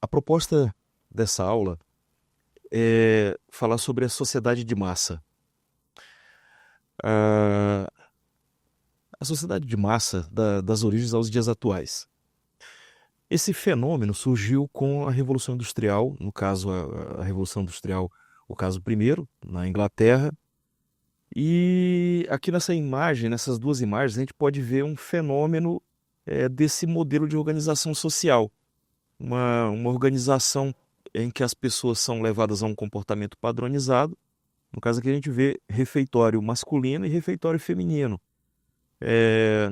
A proposta dessa aula é falar sobre a sociedade de massa. A, a sociedade de massa das origens aos dias atuais. Esse fenômeno surgiu com a Revolução Industrial, no caso a Revolução Industrial, o caso primeiro, na Inglaterra. E aqui nessa imagem, nessas duas imagens, a gente pode ver um fenômeno desse modelo de organização social. Uma organização em que as pessoas são levadas a um comportamento padronizado. No caso aqui a gente vê refeitório masculino e refeitório feminino. É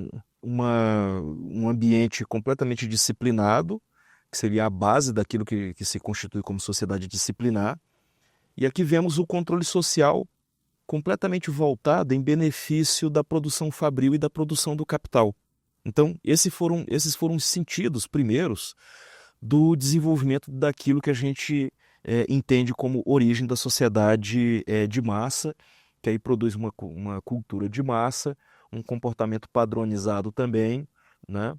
um ambiente completamente disciplinado, que seria a base daquilo que se constitui como sociedade disciplinar. E aqui vemos o controle social completamente voltado em benefício da produção fabril e da produção do capital. Então, esses foram os sentidos primeiros do desenvolvimento daquilo que a gente entende como origem da sociedade de massa, que aí produz uma cultura de massa, um comportamento padronizado também, né?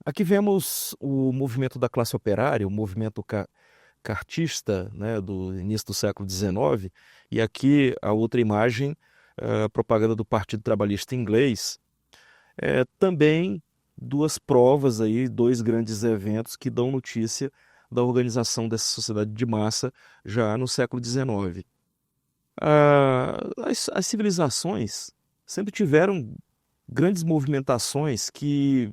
Aqui vemos o movimento da classe operária, o movimento cartista, né, do início do século XIX, e aqui a outra imagem, a propaganda do Partido Trabalhista Inglês, também duas provas aí, dois grandes eventos que dão notícia da organização dessa sociedade de massa já no século XIX. As civilizações sempre tiveram grandes movimentações que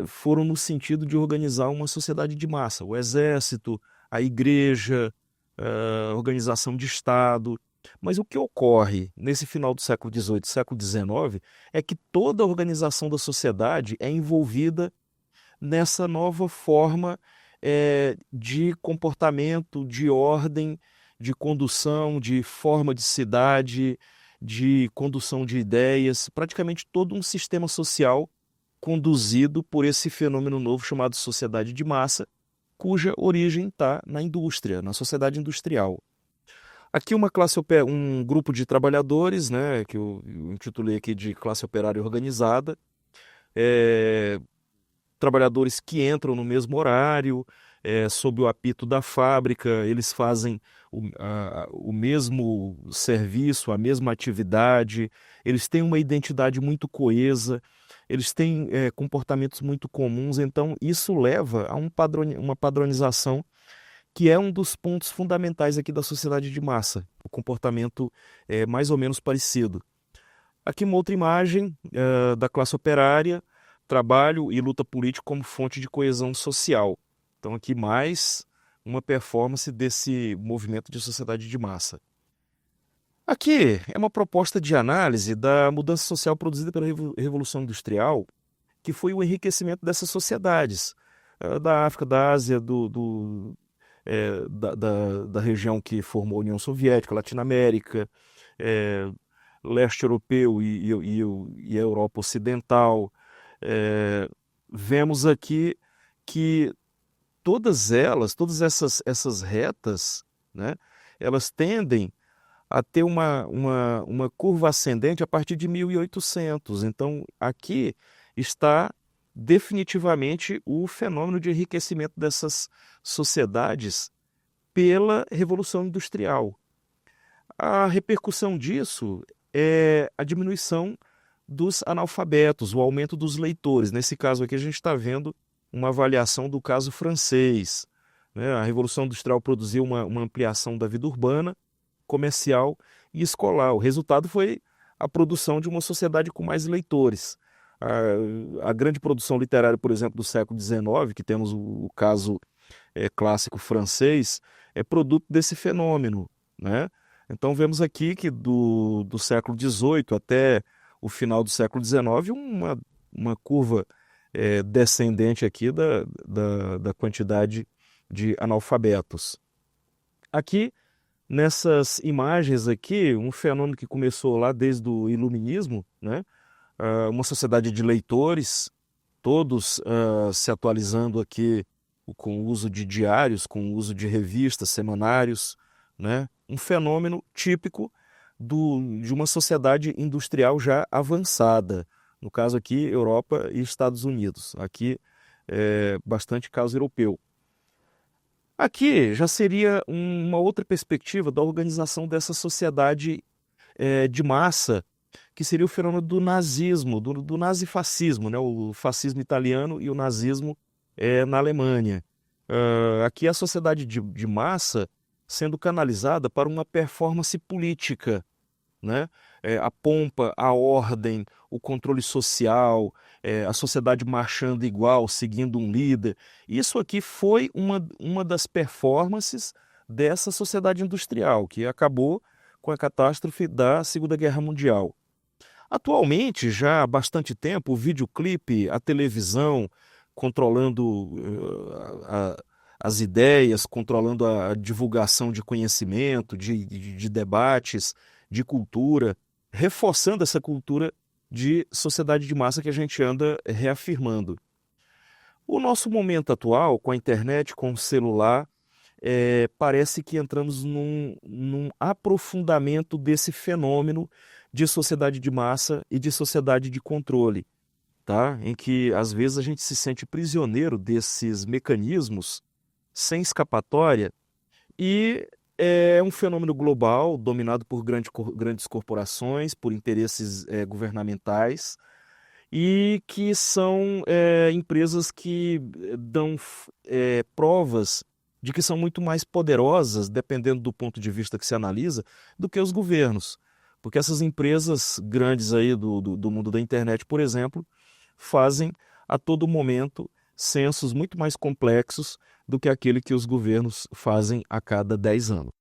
foram no sentido de organizar uma sociedade de massa. O exército, a igreja, a organização de Estado. Mas o que ocorre nesse final do século XVIII, século XIX, é que toda a organização da sociedade é envolvida nessa nova forma de comportamento, de ordem, de condução, de forma de cidade, de condução de ideias, praticamente todo um sistema social conduzido por esse fenômeno novo chamado sociedade de massa, cuja origem está na indústria, na sociedade industrial. Aqui um grupo de trabalhadores, né, que eu intitulei aqui de classe operária organizada, é, trabalhadores que entram no mesmo horário, sob o apito da fábrica, eles fazem o mesmo serviço, a mesma atividade, eles têm uma identidade muito coesa, eles têm comportamentos muito comuns, então isso leva a uma padronização que é um dos pontos fundamentais aqui da sociedade de massa, o comportamento é mais ou menos parecido. Aqui uma outra imagem da classe operária, trabalho e luta política como fonte de coesão social. Então aqui mais uma performance desse movimento de sociedade de massa. Aqui é uma proposta de análise da mudança social produzida pela Revolução Industrial, que foi o enriquecimento dessas sociedades, da África, da Ásia, da região que formou a União Soviética, Latinoamérica, é, leste europeu e a Europa Ocidental. É, Vemos aqui que todas essas retas, né, elas tendem a ter uma curva ascendente a partir de 1800. Então, aqui está definitivamente o fenômeno de enriquecimento dessas sociedades pela Revolução Industrial. A repercussão disso é a diminuição dos analfabetos, o aumento dos leitores. Nesse caso aqui, a gente está vendo uma avaliação do caso francês, né? A Revolução Industrial produziu uma ampliação da vida urbana, comercial e escolar. O resultado foi a produção de uma sociedade com mais leitores. A grande produção literária, por exemplo, do século XIX, que temos o caso clássico francês, é produto desse fenômeno, né? Então vemos aqui que do século XVIII até o final do século XIX, uma curva descendente aqui da quantidade de analfabetos. Aqui, nessas imagens aqui, um fenômeno que começou lá desde o Iluminismo, né? Uma sociedade de leitores, todos se atualizando aqui com o uso de diários, com o uso de revistas, semanários, né? Um fenômeno típico de uma sociedade industrial já avançada. No caso aqui, Europa e Estados Unidos. Aqui bastante caso europeu. Aqui já seria uma outra perspectiva da organização dessa sociedade de massa, que seria o fenômeno do nazismo, do nazifascismo, né? O fascismo italiano e o nazismo na Alemanha. Aqui a sociedade de massa sendo canalizada para uma performance política, né? A pompa, a ordem, o controle social, a sociedade marchando igual, seguindo um líder. Isso aqui foi uma das performances dessa sociedade industrial, que acabou com a catástrofe da Segunda Guerra Mundial. Atualmente, já há bastante tempo, o videoclipe, a televisão, controlando as ideias, controlando a divulgação de conhecimento, de debates, de cultura, reforçando essa cultura de sociedade de massa que a gente anda reafirmando. O nosso momento atual, com a internet, com o celular, parece que entramos num aprofundamento desse fenômeno de sociedade de massa e de sociedade de controle, tá? Em que às vezes a gente se sente prisioneiro desses mecanismos sem escapatória e é um fenômeno global dominado por grandes corporações, por interesses governamentais e que são empresas que dão provas de que são muito mais poderosas, dependendo do ponto de vista que se analisa, do que os governos. Porque essas empresas grandes aí do mundo da internet, por exemplo, fazem a todo momento censos muito mais complexos do que aquele que os governos fazem a cada 10 anos.